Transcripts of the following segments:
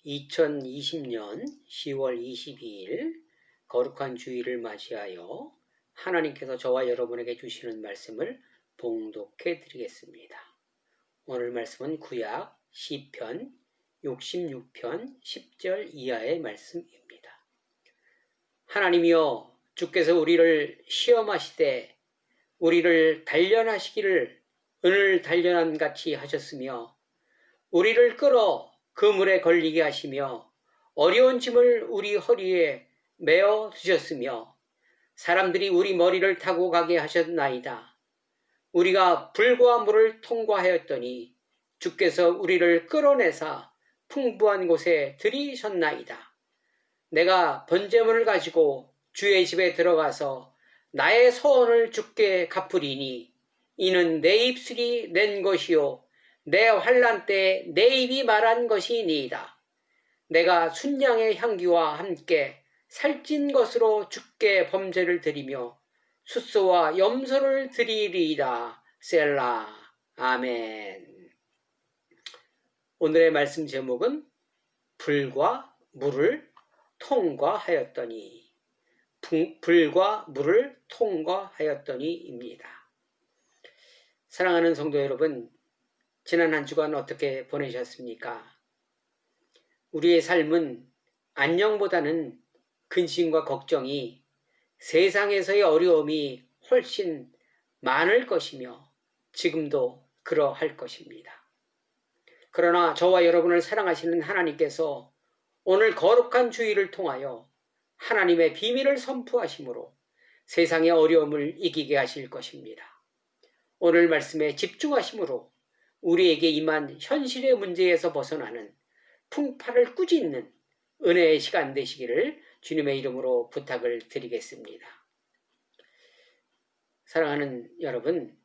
2020년 10월 22일 거룩한 주일을 맞이하여 하나님께서 저와 여러분에게 주시는 말씀을 봉독해 드리겠습니다. 오늘 말씀은 구약 시편 66편 10절 이하의 말씀입니다. 하나님이여, 주께서 우리를 시험하시되 우리를 단련하시기를 은을 단련함 같이 하셨으며 우리를 끌어 그물에 걸리게 하시며 어려운 짐을 우리 허리에 메어 두셨으며 사람들이 우리 머리를 타고 가게 하셨나이다. 우리가 불과 물을 통과하였더니 주께서 우리를 끌어내사 풍부한 곳에 들이셨나이다. 내가 번제물을 가지고 주의 집에 들어가서 나의 서원을 주께 갚으리니 이는 내 입술이 낸 것이요 내 환난 때 내 입이 말한 것이니이다. 내가 순양의 향기와 함께 살찐 것으로 주께 범죄를 드리며 숫소와 염소를 드리리이다. 셀라. 아멘. 오늘의 말씀 제목은 불과 물을 통과하였더니, 불과 물을 통과하였더니입니다. 사랑하는 성도 여러분, 지난 한 주간 어떻게 보내셨습니까? 우리의 삶은 안녕보다는 근심과 걱정이, 세상에서의 어려움이 훨씬 많을 것이며 지금도 그러할 것입니다. 그러나 저와 여러분을 사랑하시는 하나님께서 오늘 거룩한 주일을 통하여 하나님의 비밀을 선포하심으로 세상의 어려움을 이기게 하실 것입니다. 오늘 말씀에 집중하심으로 우리에게 임한 현실의 문제에서 벗어나는 풍파를 꾸짖는 은혜의 시간 되시기를 주님의 이름으로 부탁을 드리겠습니다. 사랑하는 여러분,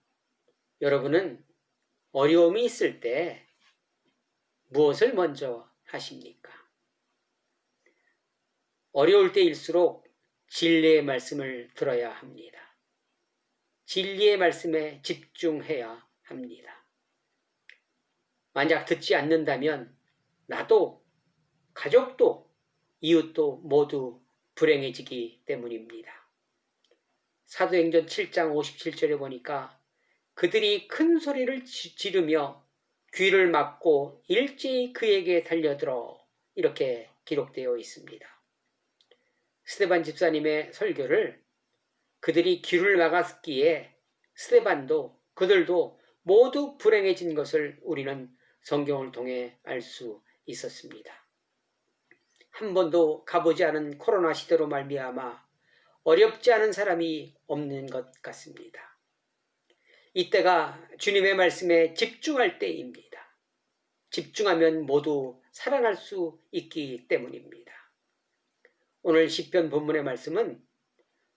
여러분은 어려움이 있을 때 무엇을 먼저 하십니까? 어려울 때일수록 진리의 말씀을 들어야 합니다. 진리의 말씀에 집중해야 합니다. 만약 듣지 않는다면 나도, 가족도, 이웃도 모두 불행해지기 때문입니다. 사도행전 7장 57절에 보니까 그들이 큰 소리를 지르며 귀를 막고 일제히 그에게 달려들어 이렇게 기록되어 있습니다. 스데반 집사님의 설교를 그들이 귀를 막았기에 스데반도 그들도 모두 불행해진 것을 우리는 성경을 통해 알 수 있었습니다. 한 번도 가보지 않은 코로나 시대로 말미암아 어렵지 않은 사람이 없는 것 같습니다. 이때가 주님의 말씀에 집중할 때입니다. 집중하면 모두 살아날 수 있기 때문입니다. 오늘 시편 본문의 말씀은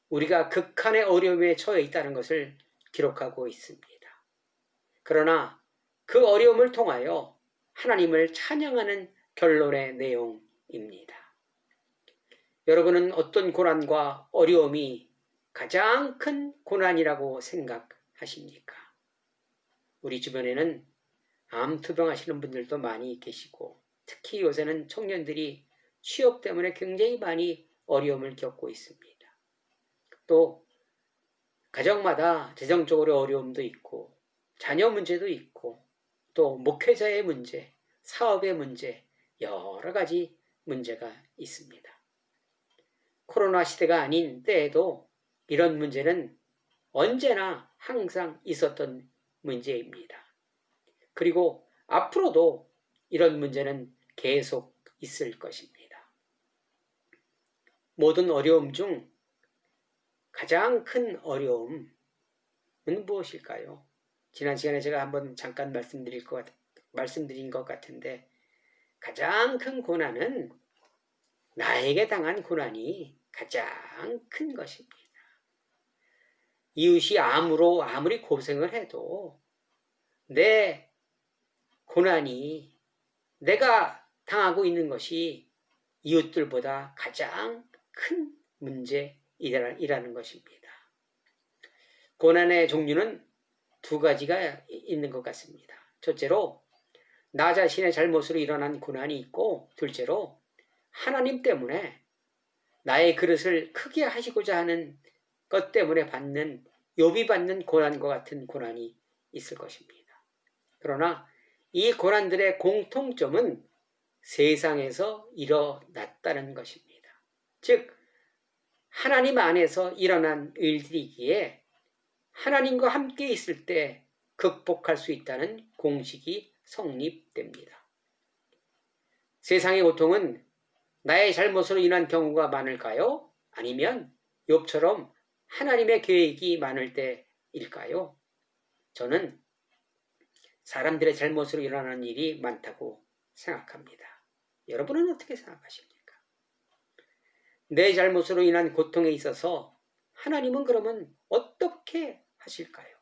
우리가 극한의 어려움에 처해 있다는 것을 기록하고 있습니다. 그러나 그 어려움을 통하여 하나님을 찬양하는 결론의 내용입니다. 여러분은 어떤 고난과 어려움이 가장 큰 고난이라고 생각하십니까? 우리 주변에는 암투병 하시는 분들도 많이 계시고, 특히 요새는 청년들이 취업 때문에 굉장히 많이 어려움을 겪고 있습니다. 또 가정마다 재정적으로 어려움도 있고, 자녀 문제도 있고, 또 목회자의 문제, 사업의 문제, 여러 가지 문제가 있습니다. 코로나 시대가 아닌 때에도 이런 문제는 언제나 항상 있었던 문제입니다. 그리고 앞으로도 이런 문제는 계속 있을 것입니다. 모든 어려움 중 가장 큰 어려움은 무엇일까요? 지난 시간에 제가 한번 잠깐 말씀드린 것 같은데, 가장 큰 고난은 나에게 당한 고난이 가장 큰 것입니다. 이웃이 아무리 고생을 해도 내 고난이, 내가 당하고 있는 것이 이웃들보다 가장 큰 문제이라는 것입니다. 고난의 종류는 두 가지가 있는 것 같습니다. 첫째로 나 자신의 잘못으로 일어난 고난이 있고, 둘째로 하나님 때문에 나의 그릇을 크게 하시고자 하는 것 때문에 받는, 욥이 받는 고난과 같은 고난이 있을 것입니다. 그러나 이 고난들의 공통점은 세상에서 일어났다는 것입니다. 즉 하나님 안에서 일어난 일들이기에 하나님과 함께 있을 때 극복할 수 있다는 공식이 성립됩니다. 세상의 고통은 나의 잘못으로 인한 경우가 많을까요? 아니면 욥처럼 하나님의 계획이 많을 때일까요? 저는 사람들의 잘못으로 일어나는 일이 많다고 생각합니다. 여러분은 어떻게 생각하십니까? 내 잘못으로 인한 고통에 있어서 하나님은 그러면 어떻게 하실까요?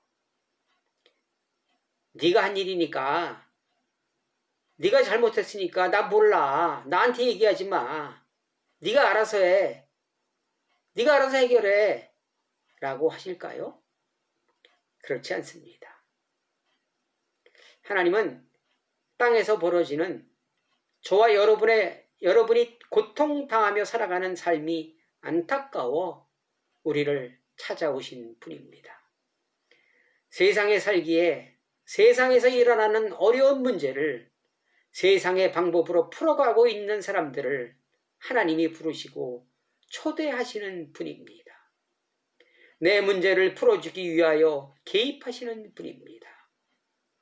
네가 한 일이니까, 네가 잘못했으니까 나 몰라. 나한테 얘기하지 마. 네가 알아서 해. 네가 알아서 해결해. 라고 하실까요? 그렇지 않습니다. 하나님은 땅에서 벌어지는 저와 여러분이 고통당하며 살아가는 삶이 안타까워 우리를 찾아오신 분입니다. 세상에 살기에 세상에서 일어나는 어려운 문제를 세상의 방법으로 풀어가고 있는 사람들을 하나님이 부르시고 초대하시는 분입니다. 내 문제를 풀어주기 위하여 개입하시는 분입니다.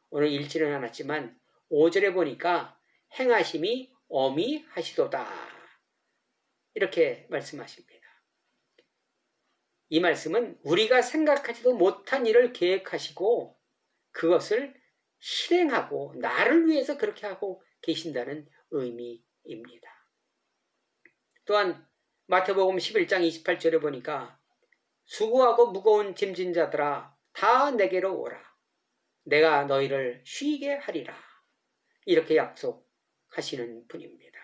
오늘 읽지는 않았지만 5절에 보니까 행하심이 어미하시도다. 이렇게 말씀하십니다. 이 말씀은 우리가 생각하지도 못한 일을 계획하시고 그것을 실행하고 나를 위해서 그렇게 하고 계신다는 의미입니다. 또한 마태복음 11장 28절에 보니까 수고하고 무거운 짐진 자들아 다 내게로 오라. 내가 너희를 쉬게 하리라. 이렇게 약속하시는 분입니다.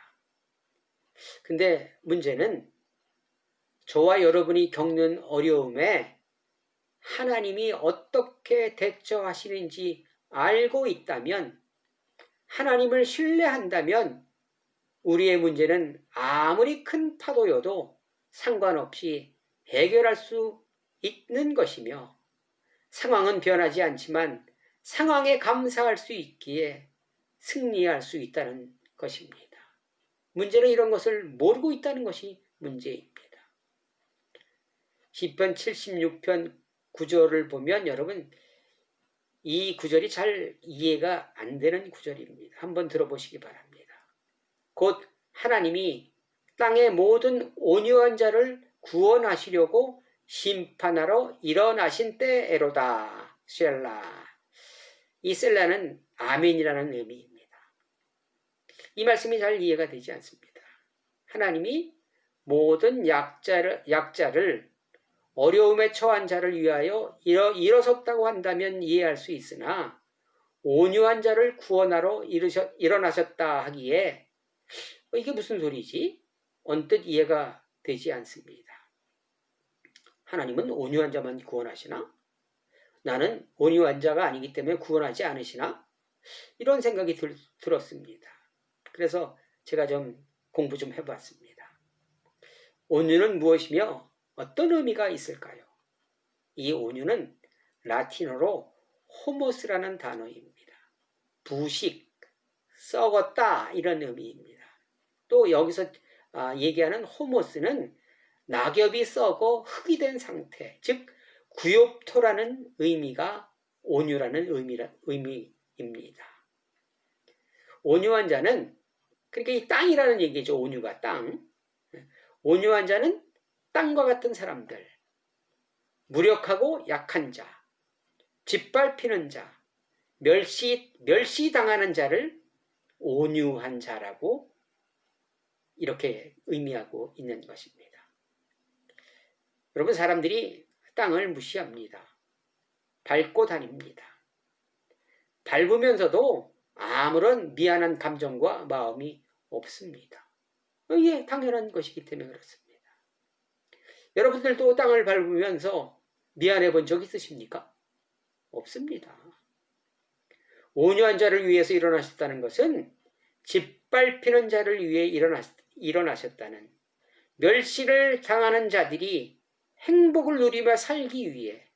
근데 문제는 저와 여러분이 겪는 어려움에 하나님이 어떻게 대처하시는지 알고 있다면, 하나님을 신뢰한다면 우리의 문제는 아무리 큰 파도여도 상관없이 해결할 수 있는 것이며, 상황은 변하지 않지만 상황에 감사할 수 있기에 승리할 수 있다는 것입니다. 문제는 이런 것을 모르고 있다는 것이 문제입니다. 시편 76편 9절을 보면 여러분 이 구절이 잘 이해가 안 되는 구절입니다. 한번 들어보시기 바랍니다. 곧 하나님이 땅의 모든 온유한 자를 구원하시려고 심판하러 일어나신 때에로다. 셀라. 이 셀라는 아멘이라는 의미입니다. 이 말씀이 잘 이해가 되지 않습니다. 하나님이 모든 약자를 어려움에 처한 자를 위하여 일어섰다고 한다면 이해할 수 있으나 온유한 자를 구원하러 일어나셨다 하기에 이게 무슨 소리지? 언뜻 이해가 되지 않습니다. 하나님은 온유한 자만 구원하시나? 나는 온유한 자가 아니기 때문에 구원하지 않으시나? 이런 생각이 들었습니다. 그래서 제가 좀 공부 좀 해봤습니다. 온유는 무엇이며 어떤 의미가 있을까요? 이 온유는 라틴어로 호모스라는 단어입니다. 부식, 썩었다 이런 의미입니다. 또 여기서 얘기하는 호모스는 낙엽이 썩어 흙이 된 상태, 즉 구엽토라는 의미가 온유라는 의미입니다. 온유한 자는, 그러니까 이 땅이라는 얘기죠. 온유가 땅. 온유한 자는 땅과 같은 사람들, 무력하고 약한 자, 짓밟히는 자, 멸시당하는 자를 온유한 자라고 이렇게 의미하고 있는 것입니다. 여러분, 사람들이 땅을 무시합니다. 밟고 다닙니다. 밟으면서도 아무런 미안한 감정과 마음이 없습니다. 이게 당연한 것이기 때문에 그렇습니다. 여러분들도 땅을 밟으면서 미안해 본 적 있으십니까? 없습니다. 온유한 자를 위해서 일어나셨다는 것은 짓밟히는 자를 위해 일어나셨다는, 멸시를 당하는 자들이 행복을 누리며 살기 위해,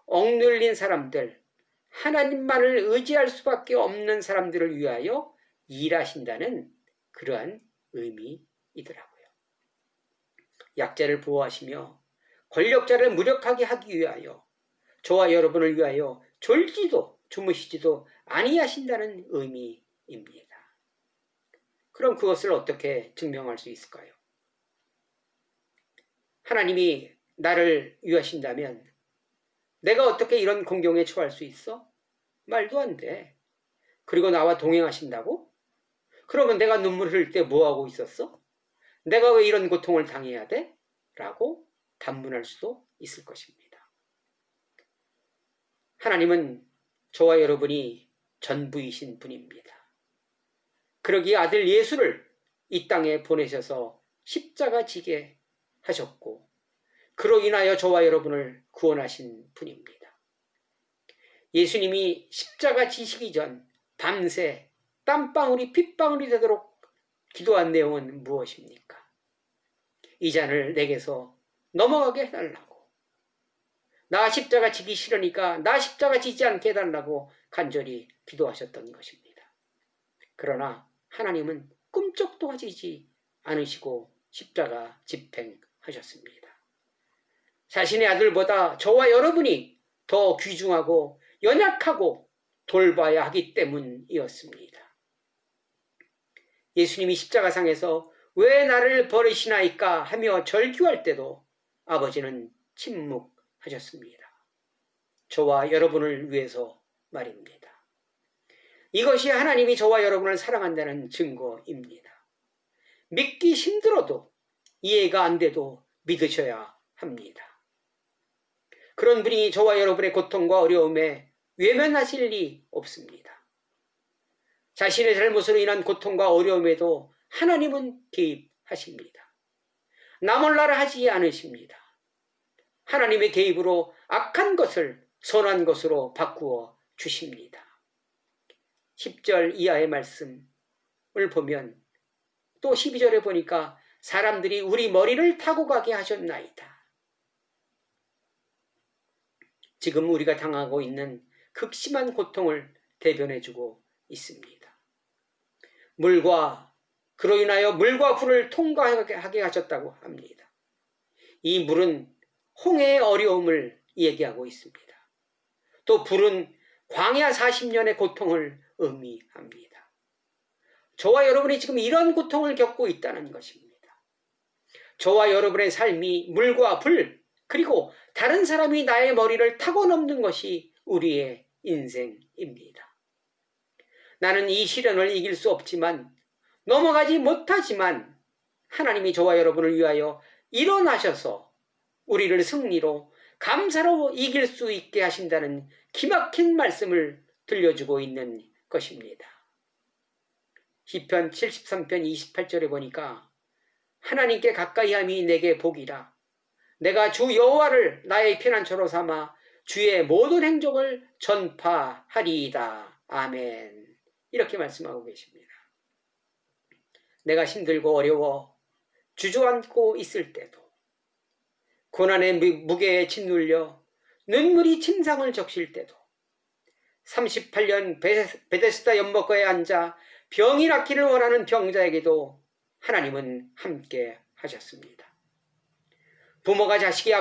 억눌린 사람들, 하나님만을 의지할 수밖에 없는 사람들을 위하여 일하신다는 그러한 의미이더라고요. 약자를 보호하시며 권력자를 무력하게 하기 위하여, 저와 여러분을 위하여 졸지도 주무시지도 아니하신다는 의미입니다. 그럼 그것을 어떻게 증명할 수 있을까요? 하나님이 나를 위하신다면 내가 어떻게 이런 공경에 처할 수 있어? 말도 안 돼. 그리고 나와 동행하신다고? 그러면 내가 눈물 흘릴 때 뭐하고 있었어? 내가 왜 이런 고통을 당해야 돼? 라고 단문할 수도 있을 것입니다. 하나님은 저와 여러분이 전부이신 분입니다. 그러기에 아들 예수를 이 땅에 보내셔서 십자가 지게 하셨고, 그로 인하여 저와 여러분을 구원하신 분입니다. 예수님이 십자가 지시기 전 밤새 땀방울이 핏방울이 되도록 기도한 내용은 무엇입니까? 이 잔을 내게서 넘어가게 해달라고, 나 십자가 지기 싫으니까 나 십자가 지지 않게 해달라고 간절히 기도하셨던 것입니다. 그러나 하나님은 꿈쩍도 하시지 않으시고 십자가 집행하셨습니다. 자신의 아들보다 저와 여러분이 더 귀중하고 연약하고 돌봐야 하기 때문이었습니다. 예수님이 십자가상에서 왜 나를 버리시나이까 하며 절규할 때도 아버지는 침묵하셨습니다. 저와 여러분을 위해서 말입니다. 이것이 하나님이 저와 여러분을 사랑한다는 증거입니다. 믿기 힘들어도, 이해가 안 돼도 믿으셔야 합니다. 그런 분이 저와 여러분의 고통과 어려움에 외면하실 리 없습니다. 자신의 잘못으로 인한 고통과 어려움에도 하나님은 개입하십니다. 나 몰라라 하지 않으십니다. 하나님의 개입으로 악한 것을 선한 것으로 바꾸어 주십니다. 10절 이하의 말씀을 보면 또 12절에 보니까 사람들이 우리 머리를 타고 가게 하셨나이다. 지금 우리가 당하고 있는 극심한 고통을 대변해주고 있습니다. 그로 인하여 물과 불을 통과하게 하셨다고 합니다. 이 물은 홍해의 어려움을 얘기하고 있습니다. 또 불은 광야 40년의 고통을 의미합니다. 저와 여러분이 지금 이런 고통을 겪고 있다는 것입니다. 저와 여러분의 삶이 물과 불, 그리고 다른 사람이 나의 머리를 타고 넘는 것이 우리의 인생입니다. 나는 이 시련을 이길 수 없지만, 넘어가지 못하지만 하나님이 저와 여러분을 위하여 일어나셔서 우리를 승리로 감사로 이길 수 있게 하신다는 기막힌 말씀을 들려주고 있는 것입니다. 시편 73편 28절에 보니까 하나님께 가까이함이 내게 복이라. 내가 주 여호와를 나의 피난처로 삼아 주의 모든 행적을 전파하리이다. 아멘. 이렇게 말씀하고 계십니다. 내가 힘들고 어려워 주저앉고 있을 때도, 고난의 무게에 짓눌려 눈물이 침상을 적실 때도, 38년 베데스다 연못가에 앉아 병이 낫기를 원하는 병자에게도 하나님은 함께 하셨습니다. 부모가 자식의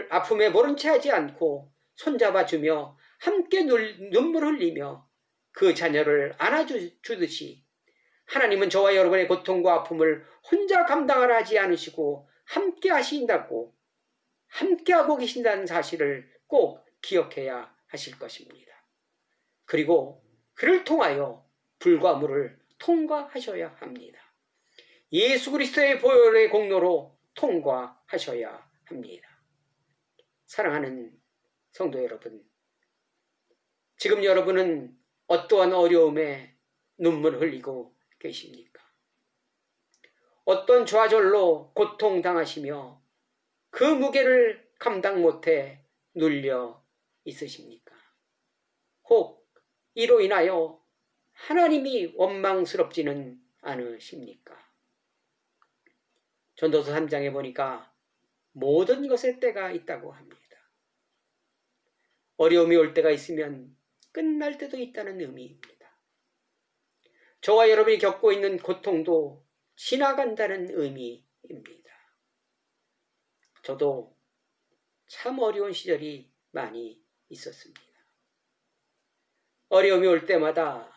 아픔에 모른 채 하지 않고 손잡아주며 함께 눈물 흘리며 그 자녀를 안아주듯이 하나님은 저와 여러분의 고통과 아픔을 혼자 감당하라 하지 않으시고 함께 하신다고, 함께하고 계신다는 사실을 꼭 기억해야 하실 것입니다. 그리고 그를 통하여 불과 물을 통과하셔야 합니다. 예수 그리스도의 보혈의 공로로 통과하셔야 합니다. 사랑하는 성도 여러분, 지금 여러분은 어떠한 어려움에 눈물 흘리고 계십니까? 어떤 좌절로 고통당하시며 그 무게를 감당 못해 눌려 있으십니까? 혹 이로 인하여 하나님이 원망스럽지는 않으십니까? 전도서 3장에 보니까 모든 것에 때가 있다고 합니다. 어려움이 올 때가 있으면 끝날 때도 있다는 의미입니다. 저와 여러분이 겪고 있는 고통도 지나간다는 의미입니다. 저도 참 어려운 시절이 많이 있었습니다. 어려움이 올 때마다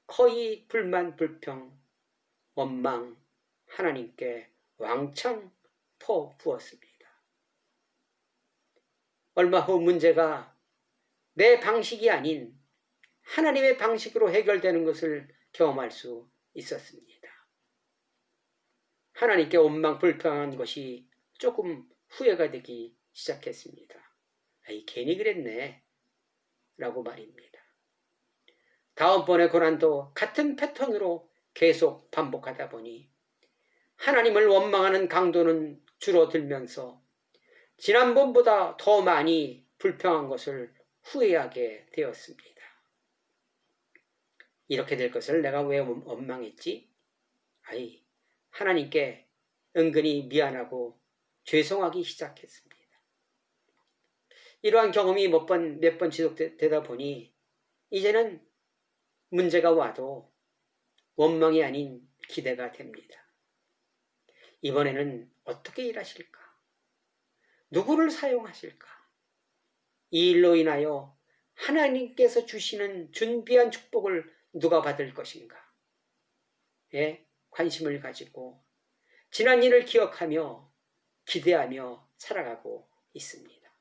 거의 불만, 불평, 원망, 하나님께 왕창 퍼부었습니다. 얼마 후 문제가 내 방식이 아닌 하나님의 방식으로 해결되는 것을 경험할 수 있었습니다. 하나님께 원망, 불평한 것이 조금 후회가 되기 시작했습니다. 아이, 괜히 그랬네 라고 말입니다. 다음번의 고난도 같은 패턴으로 계속 반복하다 보니 하나님을 원망하는 강도는 줄어들면서 지난번보다 더 많이 불평한 것을 후회하게 되었습니다. 이렇게 될 것을 내가 왜 원망했지? 아이, 하나님께 은근히 미안하고 죄송하기 시작했습니다. 이러한 경험이 몇 번 지속되다 보니 이제는 문제가 와도 원망이 아닌 기대가 됩니다. 이번에는 어떻게 일하실까? 누구를 사용하실까? 이 일로 인하여 하나님께서 주시는 준비한 축복을 누가 받을 것인가? 에 관심을 가지고 지난 일을 기억하며 기대하며 살아가고 있습니다.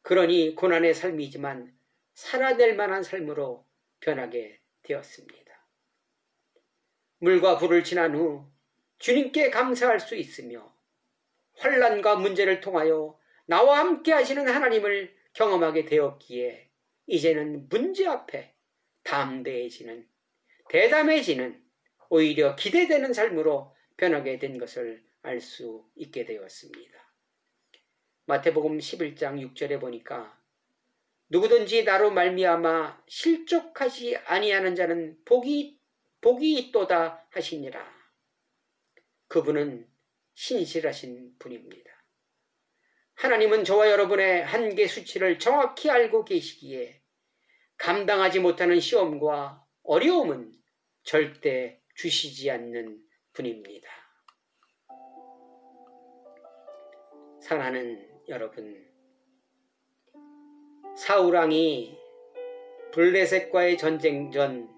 그러니 고난의 삶이지만 살아낼 만한 삶으로 변하게 되었습니다. 물과 불을 지난 후 주님께 감사할 수 있으며 환난과 문제를 통하여 나와 함께 하시는 하나님을 경험하게 되었기에 이제는 문제 앞에 담대해지는, 대담해지는, 오히려 기대되는 삶으로 변하게 된 것을 알 수 있게 되었습니다. 마태복음 11장 6절에 보니까 누구든지 나로 말미암아 실족하지 아니하는 자는 복이 있도다 하시니라. 그분은 신실하신 분입니다. 하나님은 저와 여러분의 한계 수치를 정확히 알고 계시기에 감당하지 못하는 시험과 어려움은 절대 주시지 않는 분입니다. 사랑하는 여러분, 사울왕이 블레셋과의 전쟁 전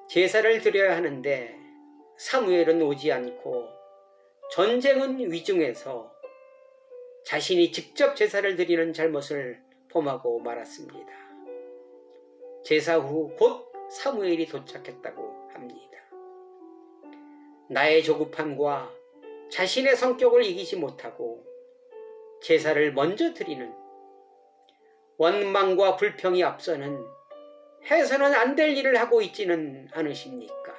제사를 드려야 하는데 사무엘은 오지 않고 전쟁은 위중해서 자신이 직접 제사를 드리는 잘못을 범하고 말았습니다. 제사 후 곧 사무엘이 도착했다고 합니다. 나의 조급함과 자신의 성격을 이기지 못하고 제사를 먼저 드리는 원망과 불평이 앞서는 해서는 안 될 일을 하고 있지는 않으십니까?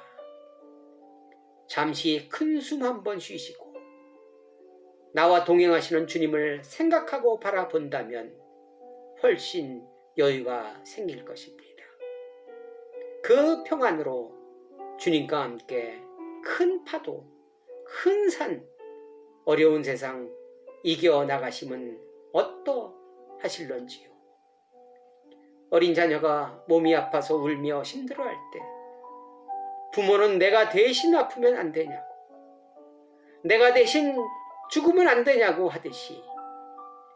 잠시 큰 숨 한번 쉬시고 나와 동행하시는 주님을 생각하고 바라본다면 훨씬 여유가 생길 것입니다. 그 평안으로 주님과 함께 큰 파도, 큰 산, 어려운 세상 이겨나가심은 어떠하실런지요? 어린 자녀가 몸이 아파서 울며 힘들어할 때 부모는 내가 대신 아프면 안 되냐고, 내가 대신 죽으면 안 되냐고 하듯이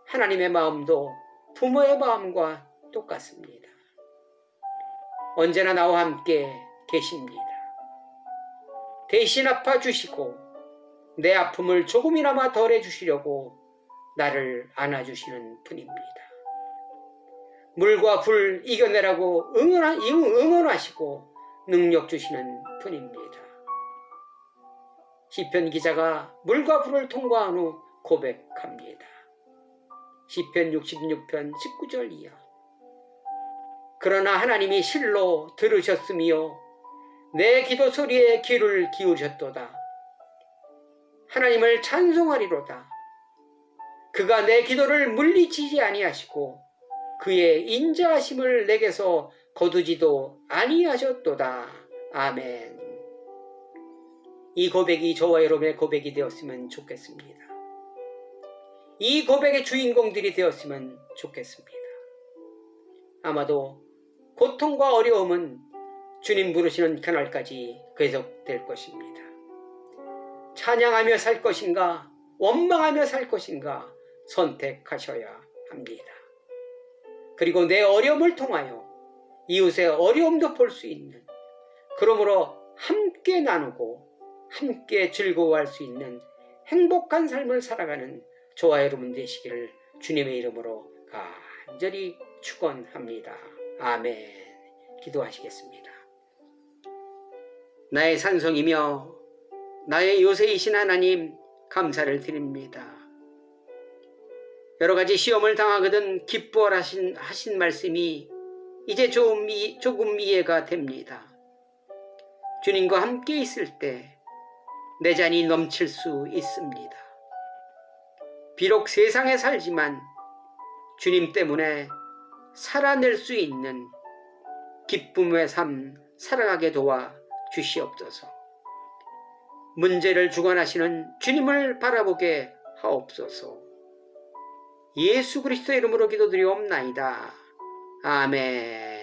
하나님의 마음도 부모의 마음과 똑같습니다. 언제나 나와 함께 계십니다. 대신 아파주시고 내 아픔을 조금이나마 덜해주시려고 나를 안아주시는 분입니다. 물과 불 이겨내라고 응원하시고 능력 주시는 분입니다. 시편 기자가 물과 불을 통과한 후 고백합니다. 시편 66편 19절 이하. 그러나 하나님이 실로 들으셨으며 내 기도 소리에 귀를 기울이셨도다. 하나님을 찬송하리로다. 그가 내 기도를 물리치지 아니하시고 그의 인자하심을 내게서 거두지도 아니하셨도다. 아멘. 이 고백이 저와 여러분의 고백이 되었으면 좋겠습니다. 이 고백의 주인공들이 되었으면 좋겠습니다. 아마도 고통과 어려움은 주님 부르시는 그날까지 계속될 것입니다. 찬양하며 살 것인가, 원망하며 살 것인가 선택하셔야 합니다. 그리고 내 어려움을 통하여 이웃의 어려움도 볼 수 있는, 그러므로 함께 나누고 함께 즐거워할 수 있는 행복한 삶을 살아가는 저와 여러분 되시기를 주님의 이름으로 간절히 축원합니다. 아멘. 기도하시겠습니다. 나의 산성이며 나의 요새이신 하나님, 감사를 드립니다. 여러 가지 시험을 당하거든 기뻐하라 하신 말씀이 이제 조금 이해가 됩니다. 주님과 함께 있을 때 내 잔이 넘칠 수 있습니다. 비록 세상에 살지만 주님 때문에 살아낼 수 있는 기쁨의 삶 살아가게 도와 주시옵소서. 문제를 주관하시는 주님을 바라보게 하옵소서. 예수 그리스도의 이름으로 기도드리옵나이다. 아멘.